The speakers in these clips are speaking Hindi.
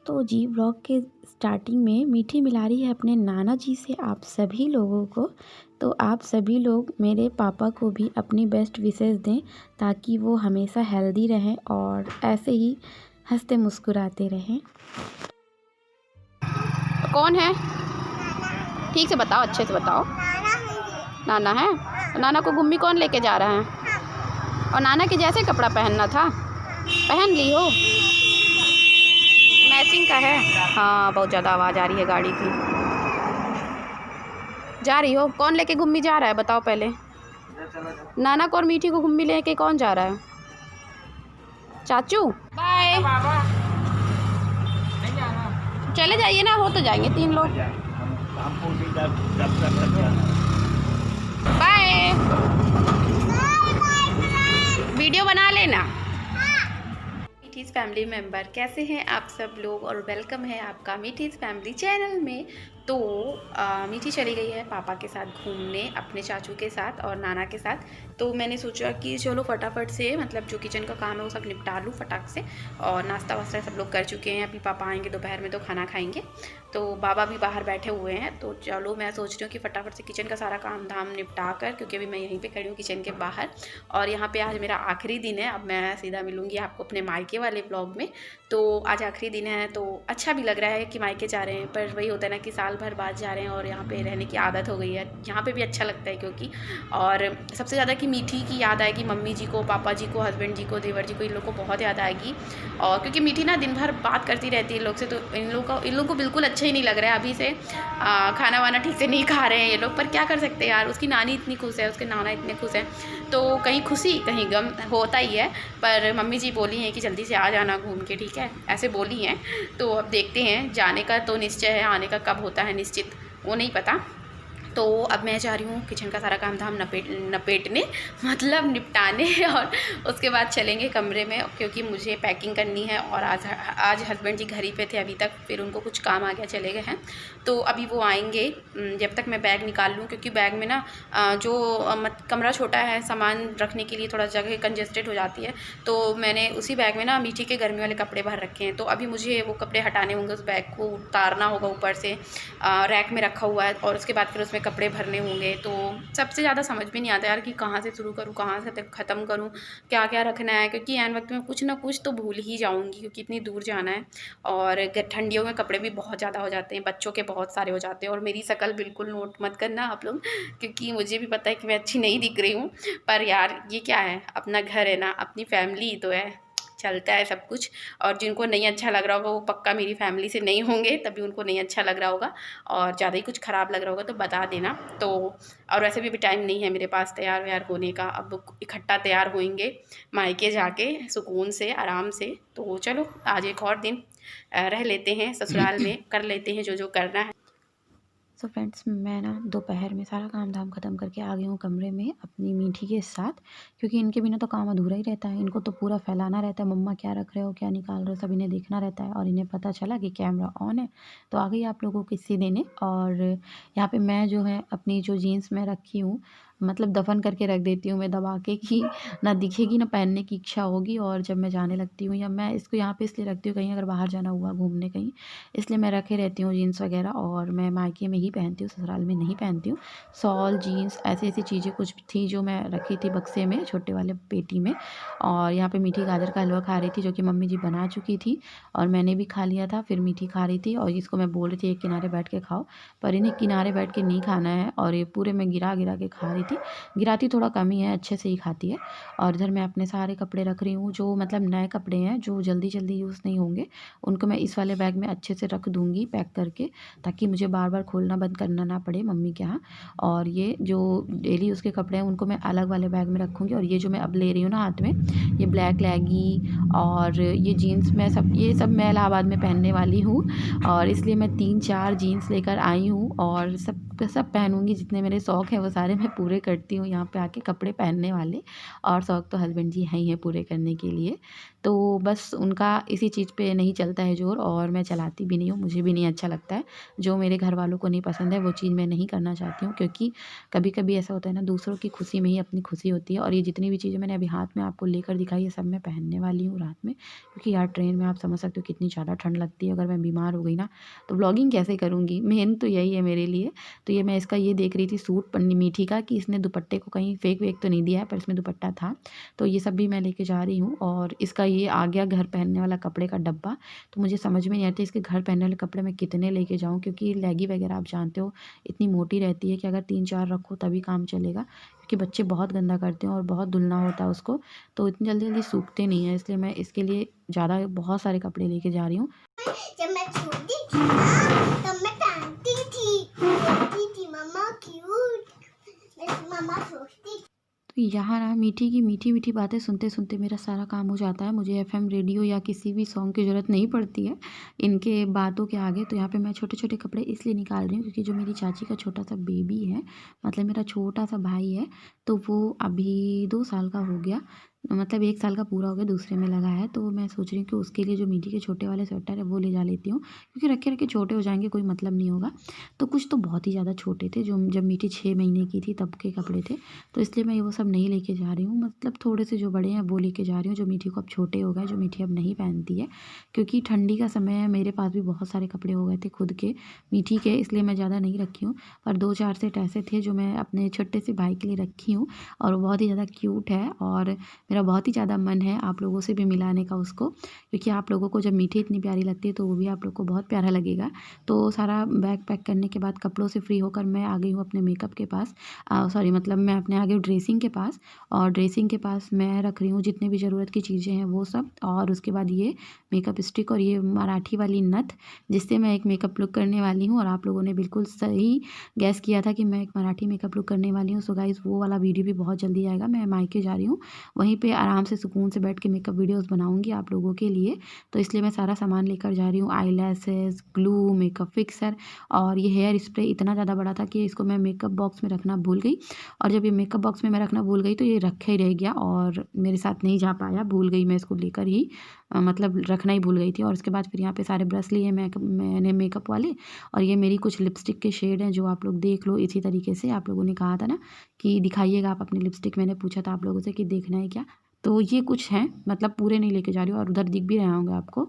तो जी व्लॉग के स्टार्टिंग में मीठी मिला रही है अपने नाना जी से आप सभी लोगों को। तो आप सभी लोग मेरे पापा को भी अपनी बेस्ट विशेस दें ताकि वो हमेशा हेल्दी रहें और ऐसे ही हंसते मुस्कुराते रहें। कौन है? ठीक से बताओ, अच्छे से बताओ। नाना है। नाना को घूमी कौन लेके जा रहा है? और नाना के जैसे कपड़ा पहनना था, पहन ली हो। मैचिंग का है। हाँ, बहुत ज़्यादा आवाज़ आ रही है गाड़ी की। जा रही हो? कौन लेके घूमी जा रहा है बताओ पहले। नाना को और मीठी को घूमी लेके कौन जा रहा है? चाचू। बाय। चले जाइए ना, हो तो जाएंगे 3 लोग। बाय। वीडियो बना लेना। मीठीज़ फैमिली मेम्बर कैसे हैं आप सब लोग और वेलकम है आपका मीठीज़ फैमिली चैनल में। तो मीठी चली गई है पापा के साथ घूमने अपने चाचू के साथ और नाना के साथ। तो मैंने सोचा कि चलो फटाफट से मतलब जो किचन का काम है वो सब निपटा लूँ फटाक से। और नाश्ता वास्ता सब लोग कर चुके हैं, अभी पापा आएंगे दोपहर में तो खाना खाएंगे। तो बाबा भी बाहर बैठे हुए हैं। तो चलो मैं सोच रही हूँ कि फटाफट से किचन का सारा काम धाम निपटा कर, क्योंकि अभी मैं यहीं पर खड़ी हूँ किचन के बाहर। और यहाँ पर आज मेरा आखिरी दिन है। अब मैं सीधा मिलूँगी आपको अपने मायके वाले ब्लॉग में। तो आज आखिरी दिन है तो अच्छा भी लग रहा है कि मायके जा रहे हैं, पर वही होता है ना कि साल भर बाद जा रहे हैं और यहाँ पे रहने की आदत हो गई है। यहाँ पे भी अच्छा लगता है क्योंकि, और सबसे ज़्यादा कि मीठी की याद आएगी मम्मी जी को, पापा जी को, हस्बैंड जी को, देवर जी को, इन लोग को बहुत याद आएगी। और क्योंकि मीठी ना दिन भर बात करती रहती है इन लोग से, तो इन लोग को बिल्कुल अच्छा ही नहीं लग रहा है अभी से। खाना वाना ठीक से नहीं खा रहे हैं ये लोग, पर क्या कर सकते हैं यार। उसकी नानी इतनी खुश है, उसके नाना इतने खुश हैं, तो कहीं खुशी कहीं गम होता ही है। पर मम्मी जी बोली हैं कि जल्दी से आ जाना घूम के, ठीक है, ऐसे बोली हैं। तो अब देखते हैं, जाने का तो निश्चय है, आने का कब होता है निश्चित वो नहीं पता। तो अब मैं जा रही हूँ किचन का सारा काम धाम नपेटने मतलब निपटाने और उसके बाद चलेंगे कमरे में, क्योंकि मुझे पैकिंग करनी है। और आज हस्बैंड जी घर ही पे थे अभी तक, फिर उनको कुछ काम आ गया चले गए हैं। तो अभी वो आएंगे, जब तक मैं बैग निकाल लूँ, क्योंकि बैग में ना जो कमरा छोटा है, सामान रखने के लिए थोड़ा जगह कंजेस्टेड हो जाती है। तो मैंने उसी बैग में ना मीठी के गर्मी वाले कपड़े भर रखे हैं। तो अभी मुझे वो कपड़े हटाने होंगे, उस बैग को उतारना होगा ऊपर से, रैक में रखा हुआ है, और उसके बाद फिर उसमें कपड़े भरने होंगे। तो सबसे ज़्यादा समझ में नहीं आता यार कि कहाँ से शुरू करूँ, कहाँ से ख़त्म करूँ, क्या क्या रखना है, क्योंकि ऐन वक्त में कुछ ना कुछ तो भूल ही जाऊँगी, क्योंकि इतनी दूर जाना है। और ठंडियों में कपड़े भी बहुत ज़्यादा हो जाते हैं, बच्चों के बहुत सारे हो जाते हैं। और मेरी शक्ल बिल्कुल नोट मत करना आप लोग, क्योंकि मुझे भी पता है कि मैं अच्छी नहीं दिख रही हूँ। पर यार ये क्या है, अपना घर है ना, अपनी फैमिली तो है, चलता है सब कुछ। और जिनको नहीं अच्छा लग रहा होगा वो पक्का मेरी फैमिली से नहीं होंगे, तभी उनको नहीं अच्छा लग रहा होगा। और ज़्यादा ही कुछ ख़राब लग रहा होगा तो बता देना। तो और वैसे भी टाइम नहीं है मेरे पास तैयार व्यार होने का, अब इकट्ठा तैयार होएंगे मायके जाके सुकून से आराम से। तो चलो आज एक और दिन रह लेते हैं ससुराल में, कर लेते हैं जो जो करना है। सो फ्रेंड्स, मैं ना दोपहर में सारा काम धाम ख़त्म करके आ गई हूँ कमरे में अपनी मीठी के साथ, क्योंकि इनके बिना तो काम अधूरा ही रहता है। इनको तो पूरा फैलाना रहता है, मम्मा क्या रख रहे हो, क्या निकाल रहे हो, सब इन्हें देखना रहता है। और इन्हें पता चला कि कैमरा ऑन है तो आ गई आप लोगों को किस्से देने। और यहाँ पे मैं जो है अपनी जो जीन्स में रखी हूँ, मतलब दफन करके रख देती हूँ मैं दबा के, कि ना दिखेगी ना पहनने की इच्छा होगी। और जब मैं जाने लगती हूँ, या मैं इसको यहाँ पे इसलिए रखती हूँ कहीं अगर बाहर जाना हुआ घूमने कहीं, इसलिए मैं रखे रहती हूँ जीन्स वगैरह। और मैं मायके में ही पहनती हूँ, ससुराल में नहीं पहनती हूँ। शॉल, जीन्स, ऐसी ऐसी चीज़ें कुछ थी जो मैं रखी थी बक्से में, छोटे वाले पेटी में। और यहाँ पे मीठी गाजर का हलवा खा रही थी, जो कि मम्मी जी बना चुकी थी और मैंने भी खा लिया था। फिर मीठी खा रही थी और इसको मैं बोल रही थी एक किनारे बैठ के खाओ, पर इन्हें किनारे बैठ के नहीं खाना है। और ये पूरे में गिरा गिरा के खा रही थी, गिराती थोड़ा कम ही है, अच्छे से ही खाती है। और इधर मैं अपने सारे कपड़े रख रही हूँ, जो मतलब नए कपड़े हैं, जो जल्दी जल्दी यूज़ नहीं होंगे, उनको मैं इस वाले बैग में अच्छे से रख दूँगी पैक करके, ताकि मुझे बार बार खोलना बंद करना ना पड़े मम्मी के यहाँ। और ये जो डेली उसके कपड़े हैं उनको मैं अलग वाले बैग में रखूँगी। और ये जो मैं अब ले रही हूँ ना हाथ में, ये ब्लैक लेगी और ये जीन्स, ये सब मैं इलाहाबाद में पहनने वाली हूँ, और इसलिए मैं 3-4 जीन्स लेकर आई हूँ। और सब सब पहनूँगी, जितने मेरे शौक़ हैं वो सारे मैं पूरे करती हूँ यहाँ पे आके कपड़े पहनने वाले, और शौक़ तो हस्बैंड जी हैं ही हैं पूरे करने के लिए। तो बस उनका इसी चीज़ पे नहीं चलता है ज़ोर, और मैं चलाती भी नहीं हूँ, मुझे भी नहीं अच्छा लगता है। जो मेरे घर वालों को नहीं पसंद है वो चीज़ मैं नहीं करना चाहती हूँ, क्योंकि कभी-कभी ऐसा होता है ना, दूसरों की खुशी में ही अपनी खुशी होती है। और ये जितनी भी चीज़ें मैंने अभी हाथ में आपको लेकर दिखाई है, सब मैं पहनने वाली हूँ रात में, क्योंकि यार ट्रेन में आप समझ सकते हो कितनी ज़्यादा ठंड लगती है। अगर मैं बीमार हो गई ना, तो व्लॉगिंग कैसे करूँगी? मेन तो यही है मेरे लिए। तो ये मैं इसका ये देख रही थी सूट पन्नी मीठी का, कि इसने दुपट्टे को कहीं फेंक-वेक तो नहीं दिया है, पर इसमें दुपट्टा था। तो ये सब भी मैं लेके जा रही हूँ, और इसका ये आ गया घर पहनने वाला कपड़े का डब्बा। तो मुझे समझ में नहीं आता इसके घर पहनने वाले कपड़े मैं कितने लेके जाऊँ, क्योंकि लेगी वगैरह आप जानते हो इतनी मोटी रहती है कि अगर 3-4 रखो तभी काम चलेगा, क्योंकि बच्चे बहुत गंदा करते हैं और बहुत धुलना होता है उसको, तो इतनी जल्दी-जल्दी सूखते नहीं हैं। इसलिए मैं इसके लिए ज़्यादा बहुत सारे कपड़े लेके जा रही हूँ। जब मैं छोटी थी ना, तब मैं पहनती थी, बोलती थी मम्मा क्यूट, मम्मा सोचती। तो यहाँ ना मीठी की मीठी-मीठी बातें सुनते-सुनते मेरा सारा काम हो जाता है। मुझे एफ़एम रेडियो या किसी भी सॉन्ग की ज़रूरत नहीं पड़ती है, इनके बातों के आगे। तो यहाँ पे मैं छोटे-छोटे कपड़े इसलिए निकाल रही हूँ, क्योंकि जो मेरी चाची का छोटा-सा बेबी है, मतलब मेरा छोटा-सा भाई है, तो वो अभी 2 साल का हो गया। मतलब 1 साल का पूरा हो गया, दूसरे में लगा है। तो मैं सोच रही हूँ कि उसके लिए जो मीठी के छोटे वाले स्वेटर है वो ले जा लेती हूँ, क्योंकि रखे-रखे छोटे हो जाएँगे, कोई मतलब नहीं होगा। तो कुछ तो बहुत ही ज़्यादा छोटे थे, जो जब मीठी 6 महीने की थी तब के कपड़े थे। तो इसलिए मैं वो सब नहीं लेके जा रही हूँ, मतलब थोड़े से जो बड़े हैं वो लेके जा रही हूँ, जो मीठी को अब छोटे हो गए, जो मीठी अब नहीं पहनती है। क्योंकि ठंडी का समय है, मेरे पास भी बहुत सारे कपड़े हो गए थे खुद के, मीठी के, इसलिए मैं ज़्यादा नहीं रखी हूँ। पर 2-4 सेट ऐसे थे जो मैं अपने छोटे से भाई के लिए रखी हूँ, और वो बहुत ही ज़्यादा क्यूट है, और मेरा बहुत ही ज़्यादा मन है आप लोगों से भी मिलाने का उसको, क्योंकि आप लोगों को जब मीठी इतनी प्यारी लगती है तो वो भी आप लोग को बहुत प्यारा लगेगा। तो सारा बैग पैक करने के बाद कपड़ों से फ्री होकर मैं आ गई हूँ अपने मेकअप के पास, सॉरी मतलब मैं अपने आ गई हूँ ड्रेसिंग के पास, और ड्रेसिंग के पास मैं रख रही हूँ जितने भी ज़रूरत की चीज़ें हैं वो सब, और उसके बाद ये मेकअप स्टिक और ये मराठी वाली नथ, जिससे मैं एक मेकअप लुक करने वाली हूँ। और आप लोगों ने बिल्कुल सही गैस किया था कि मैं एक मराठी मेकअप लुक करने वाली हूँ। सो गाइज़ वो वाला वीडियो भी बहुत जल्दी आएगा। मैं मायके जा रही हूँ, वहीं पे आराम से सुकून से बैठ के मेकअप वीडियोज़ बनाऊँगी आप लोगों के लिए। तो इसलिए मैं सारा सामान लेकर जा रही हूँ, आईलैशेज़, ग्लू, मेकअप फिक्सर, और ये हेयर स्प्रे इतना ज़्यादा बड़ा था कि इसको मैं मेकअप बॉक्स में रखना भूल गई। और जब ये मेकअप बॉक्स में मैं रखना भूल गई तो ये रखा ही रह गया, और मेरे साथ नहीं जा पाया, भूल गई मैं इसको लेकर ही, मतलब रखना ही भूल गई थी। और उसके बाद फिर यहाँ पे सारे ब्रश लिए मैंने मेकअप वाले, और ये मेरी कुछ लिपस्टिक के शेड हैं जो आप लोग देख लो। इसी तरीके से आप लोगों ने कहा था ना कि दिखाइएगा आप अपनी लिपस्टिक, मैंने पूछा था आप लोगों से कि देखना है क्या, तो ये कुछ हैं, मतलब पूरे नहीं लेके जा रही हूँ, और उधर दिख भी रहे होंगे आपको।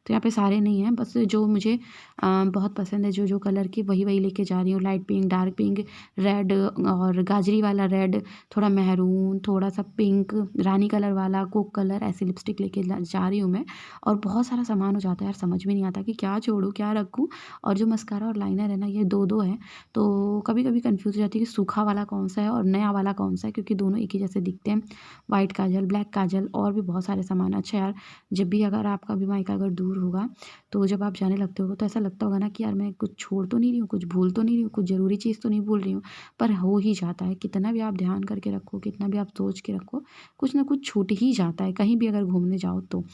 तो यहाँ पे सारे नहीं हैं, बस जो मुझे बहुत पसंद है, जो कलर की वही लेके जा रही हूँ। Light pink, dark pink, red, और गाजरी वाला रेड, थोड़ा मेहरून, थोड़ा-सा पिंक, रानी कलर वाला, कोक कलर, ऐसी लिपस्टिक लेके जा रही हूँ मैं। और बहुत सारा सामान हो जाता है यार, समझ में नहीं आता कि क्या छोड़ूँ, क्या रखूँ। और जो मस्कारा और लाइनर है ना, ये 2-2 हैं, तो कभी-कभी कन्फ्यूज़ हो जाती है कि सूखा वाला कौन-सा है और नया वाला कौन-सा है, क्योंकि दोनों एक ही जैसे दिखते हैं। व्हाइट काजल, ब्लैक काजल, और भी बहुत सारे सामान। अच्छा यार, जब भी अगर आपका भी मायका अगर दूर होगा, तो जब आप जाने लगते हो तो ऐसा लगता होगा ना कि यार मैं कुछ छोड़ तो नहीं रही हूँ, कुछ भूल तो नहीं रही हूँ, कुछ ज़रूरी चीज़ तो नहीं भूल रही हूँ, पर हो ही जाता है। कितना भी आप ध्यान करके रखो, कितना भी आप सोच के रखो, कुछ ना कुछ छूट ही जाता है, कहीं भी अगर घूमने जाओ तो।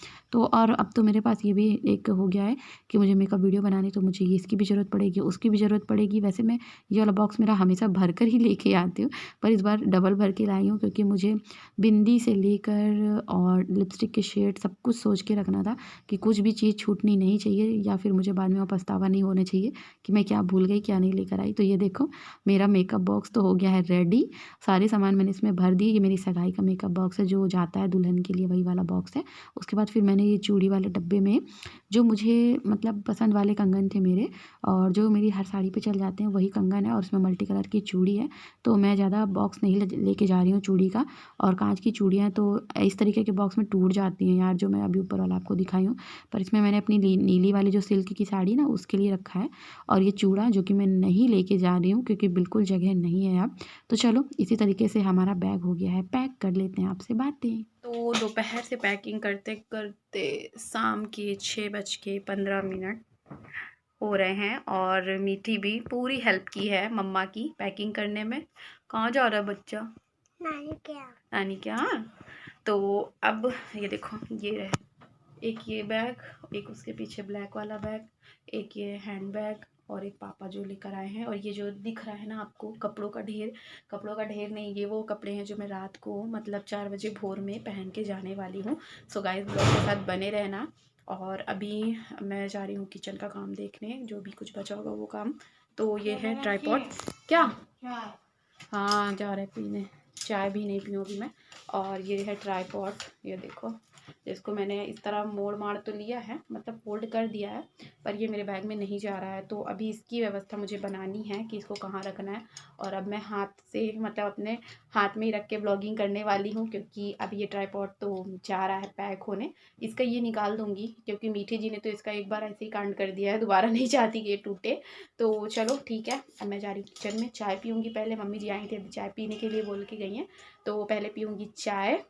और अब तो मेरे पास ये भी एक हो गया है कि मुझे मेकअप वीडियो बनानी, तो मुझे ये इसकी भी ज़रूरत पड़ेगी, उसकी भी ज़रूरत पड़ेगी। वैसे मैं ये वाला बॉक्स मेरा हमेशा भर कर ही लेके आती हूँ, पर इस बार डबल भर के लाई हूँ, क्योंकि मुझे बिंदी से लेकर और लिपस्टिक के शेड सब कुछ सोच के रखना था कि कुछ भी चीज़ छूटनी नहीं चाहिए, या फिर मुझे बाद में पछतावा नहीं होना चाहिए कि मैं क्या भूल गई, क्या नहीं लेकर आई। तो ये देखो, मेरा मेकअप बॉक्स तो हो गया है रेडी, सारे सामान मैंने इसमें भर दिए। ये मेरी सगाई का मेकअप बॉक्स है, जो जाता है दुल्हन के लिए, वही वाला बॉक्स है। उसके बाद फिर मैंने ये चूड़ी वाले डब्बे में, जो मुझे मतलब पसंद वाले कंगन थे मेरे, और जो मेरी हर साड़ी पे चल जाते हैं वही कंगन है, और उसमें मल्टी कलर की चूड़ी है। तो मैं ज़्यादा बॉक्स नहीं लेके जा रही हूँ चूड़ी का। और काँच की चूड़ियाँ तो इस तरीके के बॉक्स में टूट जाती हैं यार, जो मैं अभी ऊपर वाला आपको दिखाई हूँ। पर इसमें मैंने अपनी नीली वाली जो सिल्क की साड़ी ना, उसके लिए रखा है। और ये चूड़ा जो कि मैं नहीं लेके जा रही हूँ, क्योंकि बिल्कुल जगह नहीं है अब। तो चलो इसी तरीके से हमारा बैग हो गया है पैक, कर लेते हैं आपसे बातें। तो दोपहर से पैकिंग करते करते शाम के 6:15 हो रहे हैं, और मीठी भी पूरी हेल्प की है मम्मा की पैकिंग करने में। कहाँ जा रहा है बच्चा? नानी के यहाँ। तो अब ये देखो, ये रहे एक ये बैग, एक उसके पीछे ब्लैक वाला बैग, एक ये हैंड बैग, और एक पापा जो लेकर आए हैं। और ये जो दिख रहा है ना आपको कपड़ों का ढेर नहीं, ये वो कपड़े हैं जो मैं रात को मतलब 4 बजे भोर में पहन के जाने वाली हूँ। सो गाइस ब्लॉग के साथ बने रहना। और अभी मैं जा रही हूँ किचन का काम देखने, जो भी कुछ बचा होगा वो काम। तो ये है ट्राइपॉड। क्या? हाँ जा रहे पीने, चाय भी नहीं पीऊँ अभी मैं। और ये है ट्राइपॉड, ये देखो, इसको मैंने इस तरह मोड़ माड़ तो लिया है, मतलब फोल्ड कर दिया है, पर ये मेरे बैग में नहीं जा रहा है। तो अभी इसकी व्यवस्था मुझे बनानी है कि इसको कहाँ रखना है। और अब मैं हाथ से मतलब अपने हाथ में ही रख के ब्लॉगिंग करने वाली हूँ, क्योंकि अब ये ट्राइपॉड तो जा रहा है पैक होने। इसका ये निकाल दूँगी, क्योंकि मीठी जी ने तो इसका एक बार ऐसे ही कांड कर दिया है, दोबारा नहीं चाहती कि ये टूटे। तो चलो ठीक है, अब मैं जा रही हूँ किचन में, चाय पीऊँगी पहले। मम्मी जी आई थी अभी चाय पीने के लिए बोल के गई हैं, तो पहले पीऊँगी चाय,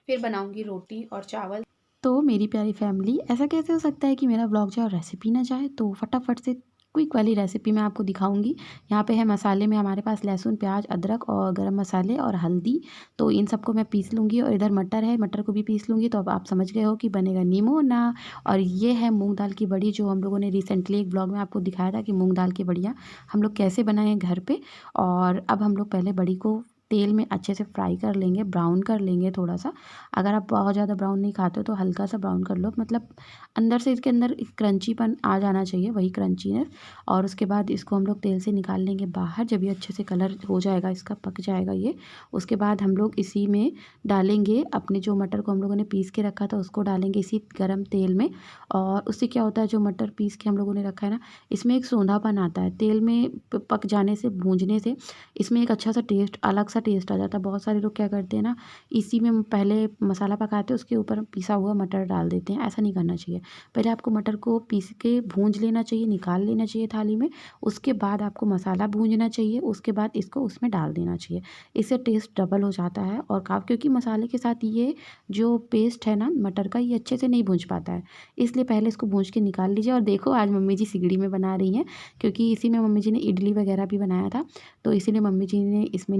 फिर बनाऊँगी रोटी और चावल। तो मेरी प्यारी फैमिली, ऐसा कैसे हो सकता है कि मेरा ब्लॉग जो है रेसिपी ना जाए। तो फटाफट से क्विक वाली रेसिपी मैं आपको दिखाऊंगी। यहाँ पे है मसाले में हमारे पास लहसुन, प्याज, अदरक और गरम मसाले और हल्दी। तो इन सबको मैं पीस लूँगी। और इधर मटर है, मटर को भी पीस लूँगी। तो अब आप समझ गए हो कि बनेगा निमोना। और ये है मूंग दाल की बड़ी, जो हम लोगों ने रिसेंटली एक ब्लॉग में आपको दिखाया था कि मूंग दाल की बड़ियाँ हम लोग कैसे बनाएं घर पर। और अब हम लोग पहले बड़ी को तेल में अच्छे से फ्राई कर लेंगे, ब्राउन कर लेंगे थोड़ा सा। अगर आप बहुत ज़्यादा ब्राउन नहीं खाते हो तो हल्का सा ब्राउन कर लो, मतलब अंदर से इसके अंदर एक क्रंचीपन आ जाना चाहिए, वही क्रंचीनेस। और उसके बाद इसको हम लोग तेल से निकाल लेंगे बाहर। जब ये अच्छे से कलर हो जाएगा, इसका पक जाएगा ये, उसके बाद हम लोग इसी में डालेंगे अपने जो मटर को हम लोगों ने पीस के रखा था, उसको डालेंगे इसी गर्म तेल में। और उससे क्या होता है, जो मटर पीस के हम लोगों ने रखा है ना, इसमें एक सोंधापन आता है। तेल में पक जाने से, भूंजने से इसमें एक अच्छा सा टेस्ट, अलग सा टेस्ट आ जाता है। बहुत सारे लोग क्या करते हैं ना, इसी में पहले मसाला पकाते हैं, उसके ऊपर पिसा हुआ मटर डाल देते हैं। ऐसा नहीं करना चाहिए। पहले आपको मटर को पीस के भूंज लेना चाहिए, निकाल लेना चाहिए थाली में। उसके बाद आपको मसाला भूंजना चाहिए, उसके बाद इसको उसमें डाल देना चाहिए। इससे टेस्ट डबल हो जाता है। और क्योंकि मसाले के साथ ये जो पेस्ट है ना मटर का, ये अच्छे से नहीं भूंज पाता है, इसलिए पहले इसको भूंज के निकाल लीजिए। और देखो आज मम्मी जी सिगड़ी में बना रही हैं, क्योंकि इसी में मम्मी जी ने इडली वगैरह भी बनाया था, तो इसीलिए मम्मी जी ने इसमें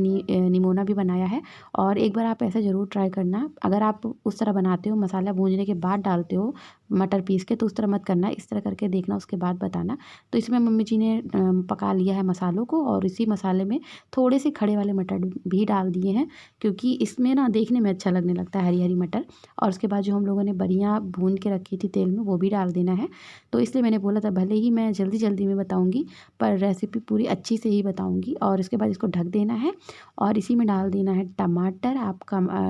निमोना भी बनाया है। और एक बार आप ऐसा ज़रूर ट्राई करना। अगर आप उस तरह बनाते हो, मसाला भूनने के बाद डालते हो मटर पीस के, तो उस तरह मत करना, इस तरह करके देखना, उसके बाद बताना। तो इसमें मम्मी जी ने पका लिया है मसालों को, और इसी मसाले में थोड़े से खड़े वाले मटर भी डाल दिए हैं, क्योंकि इसमें ना देखने में अच्छा लगने लगता है हरी हरी मटर। और उसके बाद जो हम लोगों ने बड़ियाँ भून के रखी थी तेल में, वो भी डाल देना है। तो इसलिए मैंने बोला था भले ही मैं जल्दी जल्दी में बताऊँगी, पर रेसिपी पूरी अच्छी से ही बताऊँगी। और इसके बाद इसको ढक देना है, और इसी में डाल देना है टमाटर। आप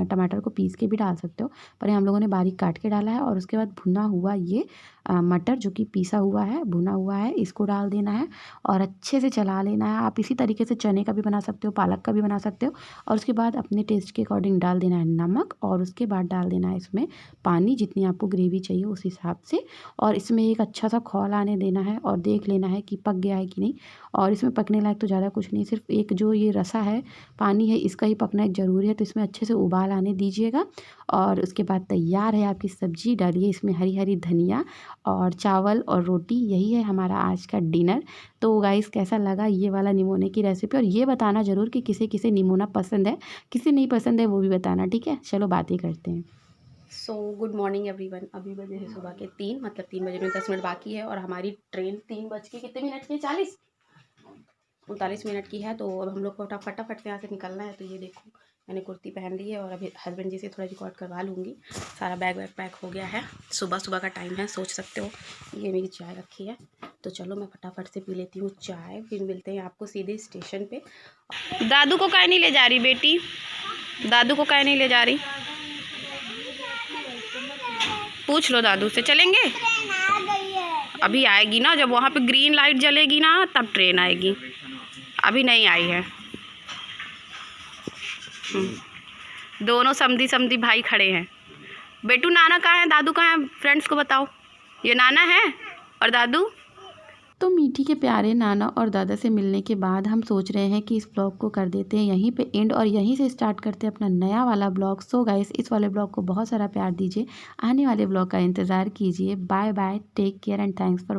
टमाटर को पीस के भी डाल सकते हो, पर हम लोगों ने बारीक काट के डाला है। और उसके बाद भुना हुआ ये मटर जो कि पीसा हुआ है, भुना हुआ है, इसको डाल देना है और अच्छे से चला लेना है। आप इसी तरीके से चने का भी बना सकते हो, पालक का भी बना सकते हो। और उसके बाद अपने टेस्ट के अकॉर्डिंग डाल देना है नमक, और उसके बाद डाल देना है इसमें पानी, जितनी आपको ग्रेवी चाहिए उस हिसाब से। और इसमें एक अच्छा सा खौल आने देना है, और देख लेना है कि पक गया है कि नहीं। और इसमें पकने लायक तो ज़्यादा कुछ नहीं, सिर्फ एक जो ये रसा है, पानी है, इसका ही पकना एक ज़रूरी है। तो इसमें अच्छे से उबाल आने दीजिएगा। और उसके बाद तैयार है आपकी सब्ज़ी। डालिए इसमें हरी हरी धनिया, और चावल और रोटी। यही है हमारा आज का डिनर। तो गाइस कैसा लगा ये वाला निमोने की रेसिपी, और ये बताना ज़रूर कि किसे किसे निमोना पसंद है, किसे नहीं पसंद है वो भी बताना, ठीक है। चलो बातें करते हैं। So good morning everyone. अभी बजे है सुबह के 3, मतलब 3 बजे में 10 मिनट बाकी है, और हमारी ट्रेन 3 बज के कितने मिनट की, 39 मिनट की है। तो अब हम लोग को फटाफट से यहाँ से निकलना है। तो ये देखो मैंने कुर्ती पहन ली है, और अभी हस्बैंड जी से थोड़ा रिकॉर्ड करवा लूँगी। सारा बैग वैग पैक हो गया है, सुबह सुबह का टाइम है, सोच सकते हो। ये मेरी चाय रखी है, तो चलो मैं फटाफट से पी लेती हूँ चाय, फिर मिलते हैं आपको सीधे स्टेशन पे। दादू को काहे नहीं ले जा रही बेटी, दादू को काहे नहीं ले जा रही, पूछ लो दादू से। चलेंगे, अभी आएगी ना, जब वहाँ पे ग्रीन लाइट जलेगी ना तब ट्रेन आएगी, अभी नहीं आई है। दोनों समधी समधी भाई खड़े हैं। बेटू नाना कहाँ है, दादू कहाँ है, फ्रेंड्स को बताओ। ये नाना है और दादू। तो मीठी के प्यारे नाना और दादा से मिलने के बाद हम सोच रहे हैं कि इस ब्लॉग को कर देते हैं यहीं पे एंड, और यहीं से स्टार्ट करते हैं अपना नया वाला ब्लॉग। सो गाइस इस वाले ब्लॉग को बहुत सारा प्यार दीजिए, आने वाले ब्लॉग का इंतज़ार कीजिए। Bye bye, take care and thanks for